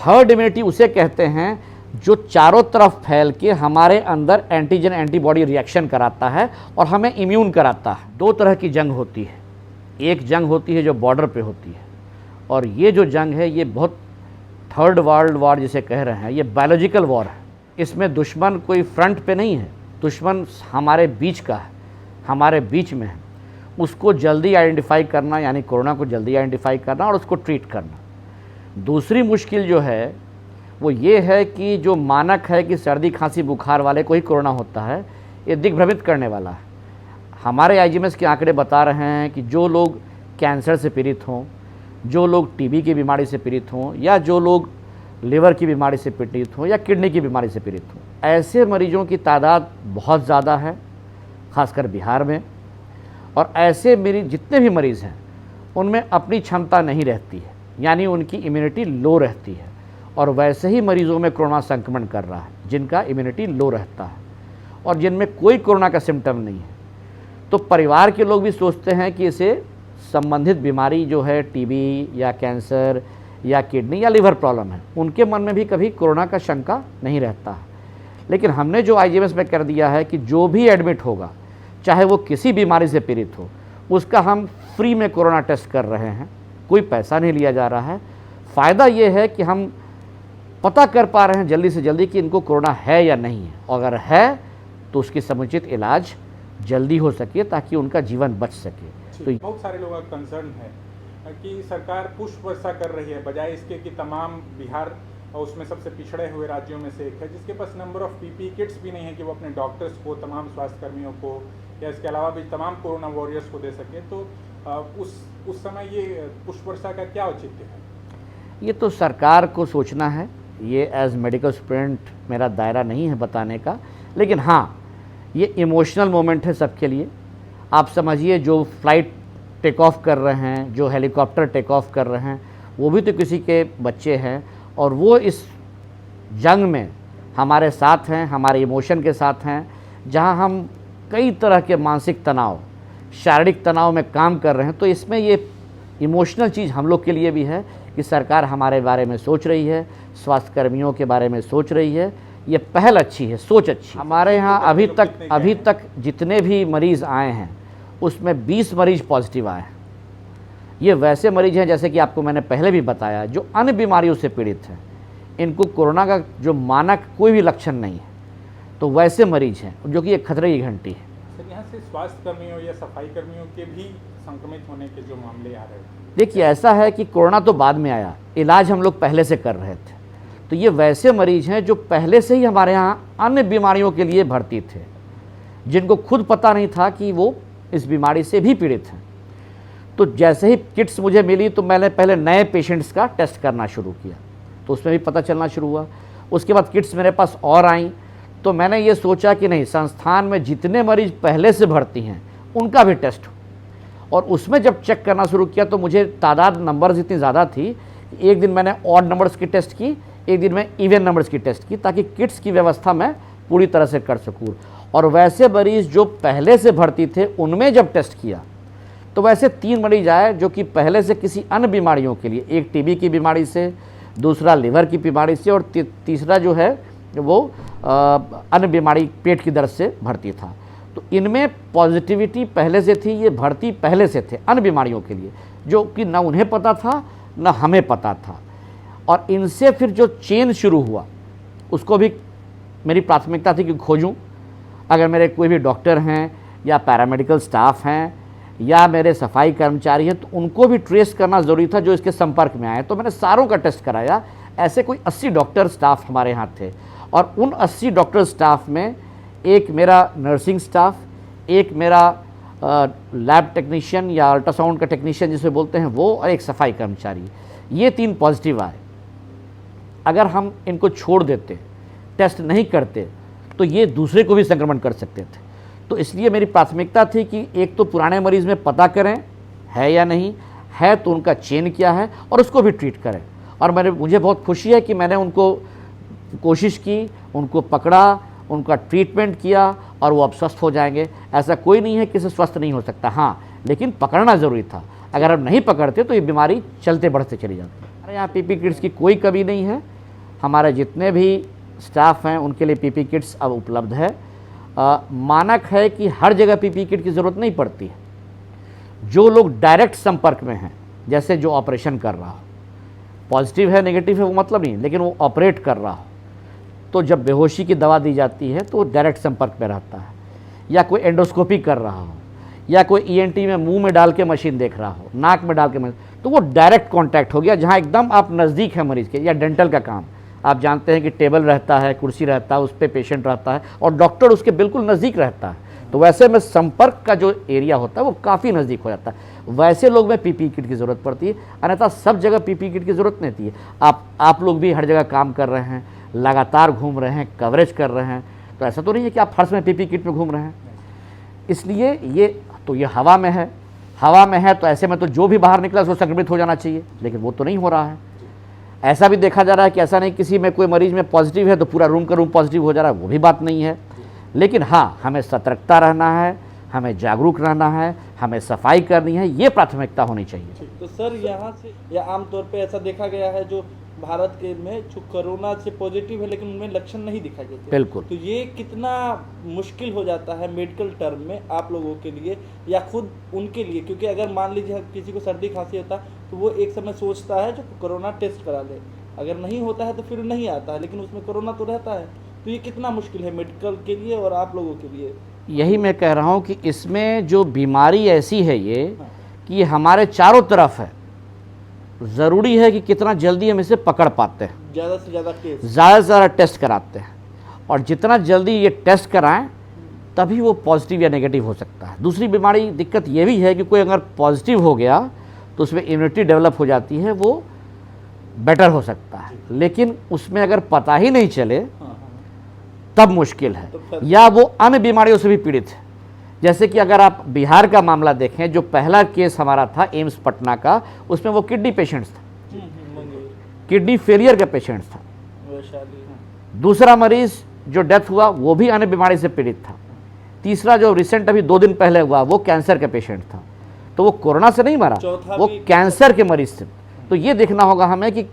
Herd immunity उसे कहते हैं जो चारों तरफ फैल के हमारे अंदर एंटीजन एंटीबॉडी रिएक्शन कराता है और हमें इम्यून कराता है। दो तरह की जंग होती है, एक जंग होती है जो बॉर्डर पे होती है, और ये जो जंग है ये बहुत थर्ड वर्ल्ड वॉर जिसे कह रहे हैं, ये बायोलॉजिकल वॉर है। इसमें दुश्मन कोई फ्रंट पे नहीं है, दुश्मन हमारे बीच का है, हमारे बीच में है। उसको जल्दी आइडेंटिफाई करना, यानी कोरोना को जल्दी आइडेंटिफाई करना और उसको ट्रीट करना। दूसरी मुश्किल जो है वो ये है कि जो मानक है कि सर्दी खांसी बुखार वाले को ही कोरोना होता है, ये दिग्भ्रमित करने वाला है। हमारे आईजीएमएस के आंकड़े बता रहे हैं कि जो लोग कैंसर से पीड़ित हों, जो लोग टीबी की बीमारी से पीड़ित हों, या जो लोग लिवर की बीमारी से पीड़ित हों या किडनी की बीमारी से पीड़ित हों, ऐसे मरीजों की तादाद बहुत ज़्यादा है, खासकर बिहार में। और ऐसे मरीज जितने भी मरीज़ हैं उनमें अपनी क्षमता नहीं रहती है, यानी उनकी इम्यूनिटी लो रहती है। और वैसे ही मरीज़ों में कोरोना संक्रमण कर रहा है जिनका इम्यूनिटी लो रहता है और जिनमें कोई कोरोना का सिम्टम नहीं है। तो परिवार के लोग भी सोचते हैं कि इसे संबंधित बीमारी जो है टीबी या कैंसर या किडनी या लिवर प्रॉब्लम है, उनके मन में भी कभी कोरोना का शंका नहीं रहता है। लेकिन हमने जो आईजीएमएस में कर दिया है कि जो भी एडमिट होगा, चाहे वो किसी बीमारी से पीड़ित हो, उसका हम फ्री में कोरोना टेस्ट कर रहे हैं, कोई पैसा नहीं लिया जा रहा है। फ़ायदा ये है कि हम पता कर पा रहे हैं जल्दी से जल्दी कि इनको कोरोना है या नहीं है, और अगर है तो उसकी समुचित इलाज जल्दी हो सके ताकि उनका जीवन बच सके। तो बहुत सारे लोगों का कंसर्न है कि सरकार पुष्प वर्षा कर रही है, बजाय इसके कि तमाम बिहार और उसमें सबसे पिछड़े हुए राज्यों में से एक है जिसके पास नंबर ऑफ पीपी किट्स भी नहीं है कि वो अपने डॉक्टर्स को, तमाम स्वास्थ्य कर्मियों को या इसके अलावा भी तमाम कोरोना वॉरियर्स को दे सके। तो उस समय ये पुष्प वर्षा का क्या औचित्य है? ये तो सरकार को सोचना है, ये एज मेडिकल स्टूडेंट मेरा दायरा नहीं है बताने का। लेकिन हाँ, ये इमोशनल मोमेंट है सबके लिए। आप समझिए जो फ्लाइट टेक ऑफ कर रहे हैं, जो हेलीकॉप्टर टेक ऑफ कर रहे हैं, वो भी तो किसी के बच्चे हैं, और वो इस जंग में हमारे साथ हैं, हमारे इमोशन के साथ हैं, जहां हम कई तरह के मानसिक तनाव, शारीरिक तनाव में काम कर रहे हैं। तो इसमें ये इमोशनल चीज़ हम लोग के लिए भी है कि सरकार हमारे बारे में सोच रही है, स्वास्थ्य कर्मियों के बारे में सोच रही है। ये पहल अच्छी है, सोच अच्छी। हमारे यहाँ अभी तक जितने भी मरीज़ आए हैं उसमें 20 मरीज़ पॉजिटिव आए हैं। ये वैसे मरीज़ हैं, जैसे कि आपको मैंने पहले भी बताया, जो अन्य बीमारियों से पीड़ित हैं, इनको कोरोना का जो मानक कोई भी लक्षण नहीं है, तो वैसे मरीज़ हैं जो कि एक खतरे की घंटी है। सर, यहाँ से स्वास्थ्य कर्मियों या सफाई कर्मियों के भी संक्रमित होने के जो मामले आ रहे हैं? देखिए, ऐसा है कि कोरोना तो बाद में आया, इलाज हम लोग पहले से कर रहे थे। तो ये वैसे मरीज हैं जो पहले से ही हमारे यहाँ अन्य बीमारियों के लिए भर्ती थे, जिनको खुद पता नहीं था कि वो इस बीमारी से भी पीड़ित हैं। तो जैसे ही किट्स मुझे मिली तो मैंने पहले नए पेशेंट्स का टेस्ट करना शुरू किया, तो उसमें भी पता चलना शुरू हुआ। उसके बाद किट्स मेरे पास और आई, तो मैंने ये सोचा कि नहीं, संस्थान में जितने मरीज पहले से भर्ती हैं उनका भी टेस्ट हो। और उसमें जब चेक करना शुरू किया तो मुझे तादाद नंबर्स इतनी ज़्यादा थी, एक दिन मैंने ऑड नंबर्स की टेस्ट की, एक दिन में इवन नंबर्स की टेस्ट की, ताकि किट्स की व्यवस्था मैं पूरी तरह से कर सकूँ। और वैसे मरीज़ जो पहले से भर्ती थे उनमें जब टेस्ट किया तो वैसे 3 मरीज आए जो कि पहले से किसी अन्य बीमारियों के लिए, एक टीबी की बीमारी से, दूसरा लिवर की बीमारी से, और तीसरा जो है वो अन्य बीमारी पेट की दर्द से भर्ती था। तो इनमें पॉजिटिविटी पहले से थी, ये भर्ती पहले से थे अन्य बीमारियों के लिए, जो कि न उन्हें पता था न हमें पता था। और इनसे फिर जो चेन शुरू हुआ उसको भी मेरी प्राथमिकता थी कि खोजूं। अगर मेरे कोई भी डॉक्टर हैं या पैरामेडिकल स्टाफ हैं या मेरे सफाई कर्मचारी हैं, तो उनको भी ट्रेस करना ज़रूरी था जो इसके संपर्क में आए। तो मैंने सारों का टेस्ट कराया। ऐसे कोई 80 डॉक्टर स्टाफ हमारे यहाँ थे, और उन 80 डॉक्टर स्टाफ में एक मेरा नर्सिंग स्टाफ, एक मेरा लैब टेक्नीशियन या अल्ट्रासाउंड का टेक्नीशियन जिसे बोलते हैं वो, और एक सफाई कर्मचारी, ये 3 पॉजिटिव आए। अगर हम इनको छोड़ देते, टेस्ट नहीं करते, तो ये दूसरे को भी संक्रमण कर सकते थे। तो इसलिए मेरी प्राथमिकता थी कि एक तो पुराने मरीज़ में पता करें है या नहीं है, तो उनका चेन क्या है, और उसको भी ट्रीट करें। और मुझे बहुत खुशी है कि मैंने उनको कोशिश की, उनको पकड़ा, उनका ट्रीटमेंट किया, और वो अब स्वस्थ हो जाएंगे। ऐसा कोई नहीं है कि इसे स्वस्थ नहीं हो सकता, हाँ, लेकिन पकड़ना ज़रूरी था। अगर हम नहीं पकड़ते तो ये बीमारी चलते बढ़ते चली जाती है। हमारे यहाँ पीपी किट्स की कोई कमी नहीं है। हमारे जितने भी स्टाफ हैं उनके लिए पीपी किट्स अब उपलब्ध है। मानक है कि हर जगह पीपी किट की ज़रूरत नहीं पड़ती है। जो लोग डायरेक्ट संपर्क में हैं, जैसे जो ऑपरेशन कर रहा हो, पॉजिटिव है नेगेटिव है वो मतलब नहीं, लेकिन वो ऑपरेट कर रहा हो, तो जब बेहोशी की दवा दी जाती है तो वो डायरेक्ट संपर्क में रहता है। या कोई एंडोस्कोपी कर रहा हो, या कोई ईएनटी में मुंह में डाल के मशीन देख रहा हो, नाक में डाल के मशीन, तो वो डायरेक्ट कांटेक्ट हो गया, जहाँ एकदम आप नज़दीक है मरीज़ के। या डेंटल का काम, आप जानते हैं कि टेबल रहता है, कुर्सी रहता है, उस पर पेशेंट रहता है और डॉक्टर उसके बिल्कुल नज़दीक रहता है, तो वैसे में संपर्क का जो एरिया होता है वो काफ़ी नज़दीक हो जाता है। वैसे लोग में पीपी किट की ज़रूरत पड़ती है, अन्यथा सब जगह पीपी किट की ज़रूरत नहीं होती है। आप लोग भी हर जगह काम कर रहे हैं, लगातार घूम रहे हैं, कवरेज कर रहे हैं, तो ऐसा तो नहीं है कि आप फर्श में पीपी किट में घूम रहे हैं। इसलिए ये हवा में है, हवा में है तो ऐसे में तो जो भी बाहर निकला उसको संक्रमित हो जाना चाहिए, लेकिन वो तो नहीं हो रहा है। ऐसा भी देखा जा रहा है कि ऐसा नहीं किसी में कोई मरीज में पॉजिटिव है तो पूरा रूम का रूम पॉजिटिव हो जा रहा है, वो भी बात नहीं है। लेकिन हाँ, हमें सतर्कता रहना है, हमें जागरूक रहना है, हमें सफाई करनी है, ये प्राथमिकता होनी चाहिए। तो सर यहाँ से या आमतौर पे ऐसा देखा गया है जो भारत के में जो कोरोना से पॉजिटिव है लेकिन उनमें लक्षण नहीं दिखाई देते। बिल्कुल। तो ये कितना मुश्किल हो जाता है मेडिकल टर्म में आप लोगों के लिए या खुद उनके लिए, क्योंकि अगर मान लीजिए किसी को सर्दी खांसी होता तो वो एक समय सोचता है जो कोरोना टेस्ट करा ले, अगर नहीं होता है तो फिर नहीं आता है, लेकिन उसमें कोरोना तो रहता है। तो ये कितना मुश्किल है मेडिकल के लिए और आप लोगों के लिए? यही मैं कह रहा हूँ कि इसमें जो बीमारी ऐसी है ये कि हमारे चारों तरफ है, ज़रूरी है कि कितना जल्दी हम इसे पकड़ पाते हैं। ज़्यादा से ज़्यादा टेस्ट कराते हैं, और जितना जल्दी ये टेस्ट कराएं तभी वो पॉजिटिव या नेगेटिव हो सकता है। दूसरी बीमारी दिक्कत ये भी है कि कोई अगर पॉजिटिव हो गया तो उसमें इम्यूनिटी डेवलप हो जाती है, वो बेटर हो सकता है, लेकिन उसमें अगर पता ही नहीं चले तब मुश्किल है। या वो अन्य बीमारियों से भी पीड़ित है, जैसे कि अगर आप बिहार का मामला देखें, जो पहला केस हमारा था एम्स पटना का, उसमें वो किडनी पेशेंट्स था, किडनी फेलियर का पेशेंट्स था। दूसरा मरीज जो डेथ हुआ वो भी अन्य बीमारी से पीड़ित था। तीसरा जो रिसेंट अभी 2 दिन पहले हुआ वो कैंसर का पेशेंट था, तो वो कोरोना से नहीं मरा, वो कैंसर के मरीज से। तो ये देखना होगा हमें कि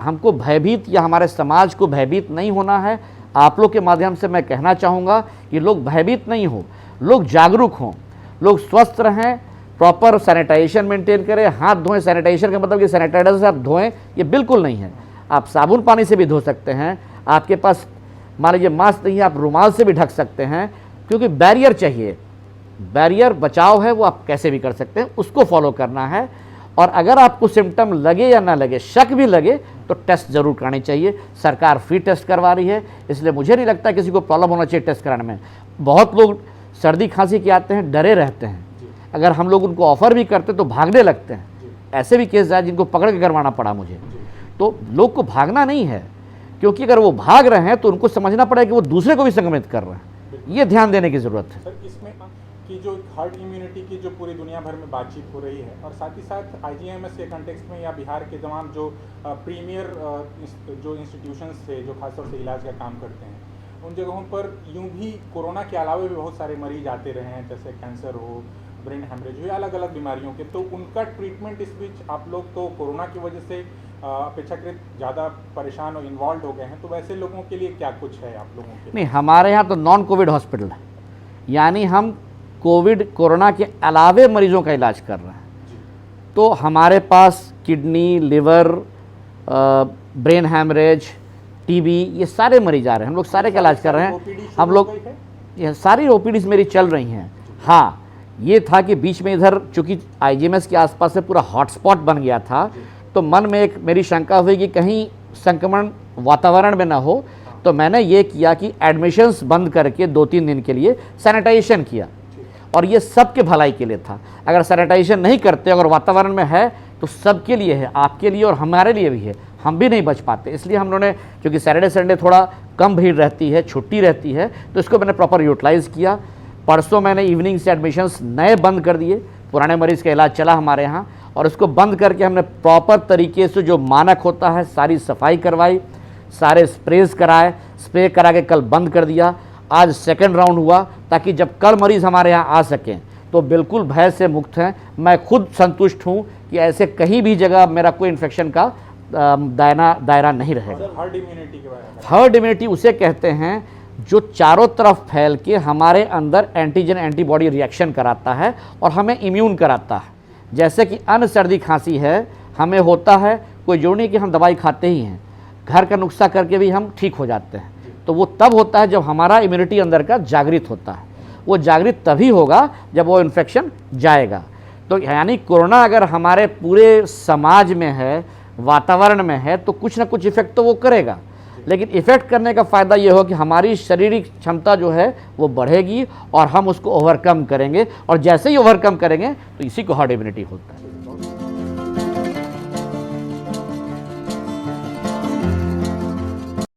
हमको भयभीत या हमारे समाज को भयभीत नहीं होना है। आप लोग के माध्यम से मैं कहना चाहूँगा कि लोग भयभीत नहीं हो, लोग जागरूक हों, लोग स्वस्थ रहें, प्रॉपर सैनिटाइजेशन मेंटेन करें, हाथ धोएं। सैनिटाइजेशन का मतलब कि सैनिटाइजर से आप धोएं ये बिल्कुल नहीं है, आप साबुन पानी से भी धो सकते हैं। आपके पास मान लीजिए मास्क नहीं है, आप रुमाल से भी ढक सकते हैं, क्योंकि बैरियर चाहिए, बैरियर बचाव है, वो आप कैसे भी कर सकते हैं, उसको फॉलो करना है। और अगर आपको सिम्टम लगे या ना लगे, शक भी लगे, तो टेस्ट जरूर करानी चाहिए। सरकार फ्री टेस्ट करवा रही है, इसलिए मुझे नहीं लगता किसी को प्रॉब्लम होना चाहिए टेस्ट कराने में। बहुत लोग सर्दी खांसी के आते हैं, डरे रहते हैं, अगर हम लोग उनको ऑफर भी करते तो भागने लगते हैं। ऐसे भी केस आए जिनको पकड़ के करवाना पड़ा मुझे। तो लोग को भागना नहीं है, क्योंकि अगर वो भाग रहे हैं तो उनको समझना पड़ेगा कि वो दूसरे को भी संक्रमित कर रहे हैं, ये ध्यान देने की जरूरत है। सर, इसमें कि जो हर्ड इम्यूनिटी की जो पूरी दुनिया भर में बातचीत हो रही है, और साथ ही साथ आईजीएमएस के कंटेक्स्ट में या बिहार के तमाम जो प्रीमियर जो इंस्टीट्यूशंस थे जो खासतौर से इलाज का काम करते हैं, उन जगहों पर यूं भी कोरोना के अलावा भी बहुत सारे मरीज आते रहे हैं, जैसे कैंसर हो, ब्रेन हेमरेज हो या अलग अलग बीमारियों के, तो उनका ट्रीटमेंट इस बीच आप लोग तो कोरोना की वजह से अपेक्षाकृत ज़्यादा परेशान और इन्वॉल्व हो गए हैं, तो वैसे लोगों के लिए क्या कुछ है आप लोगों के? नहीं, हमारे यहाँ तो नॉन कोविड हॉस्पिटल है, यानी हम कोविड कोरोना के अलावे मरीजों का इलाज कर रहे हैं। तो हमारे पास kidney, liver, brain haemorrhage, TB, ये सारे मरीज आ रहे हैं, हम लोग सारे का इलाज कर रहे हैं। हम लोग ये सारी ओपीडीज मेरी चल रही हैं। हाँ, ये था कि बीच में इधर चूँकि आईजीएमएस के आसपास से पूरा हॉटस्पॉट बन गया था, तो मन में एक मेरी शंका हुई कि कहीं संक्रमण वातावरण में ना हो, तो मैंने ये किया कि एडमिशन्स बंद करके 2-3 दिन के लिए सैनिटाइजेशन किया, और ये सबके भलाई के लिए था। अगर सैनिटाइजेशन नहीं करते, अगर वातावरण में है तो सबके लिए है, आपके लिए और हमारे लिए भी है, हम भी नहीं बच पाते। इसलिए हम लोगों ने, क्योंकि सैटरडे संडे थोड़ा कम भीड़ रहती है, छुट्टी रहती है, तो इसको मैंने प्रॉपर यूटिलाइज़ किया। परसों मैंने इवनिंग से एडमिशन्स नए बंद कर दिए, पुराने मरीज़ का इलाज चला हमारे यहाँ, और उसको बंद करके हमने प्रॉपर तरीके से जो मानक होता है सारी सफाई करवाई, सारे स्प्रेज कराए, स्प्रे करा के कल बंद कर दिया। आज सेकंड राउंड हुआ, ताकि जब कल मरीज़ हमारे यहाँ आ सकें तो बिल्कुल भय से मुक्त हैं। मैं खुद संतुष्ट हूँ कि ऐसे कहीं भी जगह मेरा कोई इन्फेक्शन का दायरा नहीं रहेगा। हर्ड इम्यूनिटी के बारे में हर्ड इम्यूनिटी उसे कहते हैं जो चारों तरफ फैल के हमारे अंदर एंटीजन एंटीबॉडी रिएक्शन कराता है और हमें इम्यून कराता है। जैसे कि अन्य सर्दी खांसी है, हमें होता है, कोई जरूरी नहीं कि हम दवाई खाते ही हैं, घर का नुस्खा करके भी हम ठीक हो जाते हैं। तो वो तब होता है जब हमारा इम्यूनिटी अंदर का जागृत होता है। वो जागृत तभी होगा जब वो इन्फेक्शन जाएगा। तो यानी कोरोना अगर हमारे पूरे समाज में है, वातावरण में है, तो कुछ ना कुछ इफेक्ट तो वो करेगा। लेकिन इफेक्ट करने का फ़ायदा ये हो कि हमारी शारीरिक क्षमता जो है वो बढ़ेगी और हम उसको ओवरकम करेंगे, और जैसे ही ओवरकम करेंगे तो इसी को हर्ड इम्यूनिटी होता है।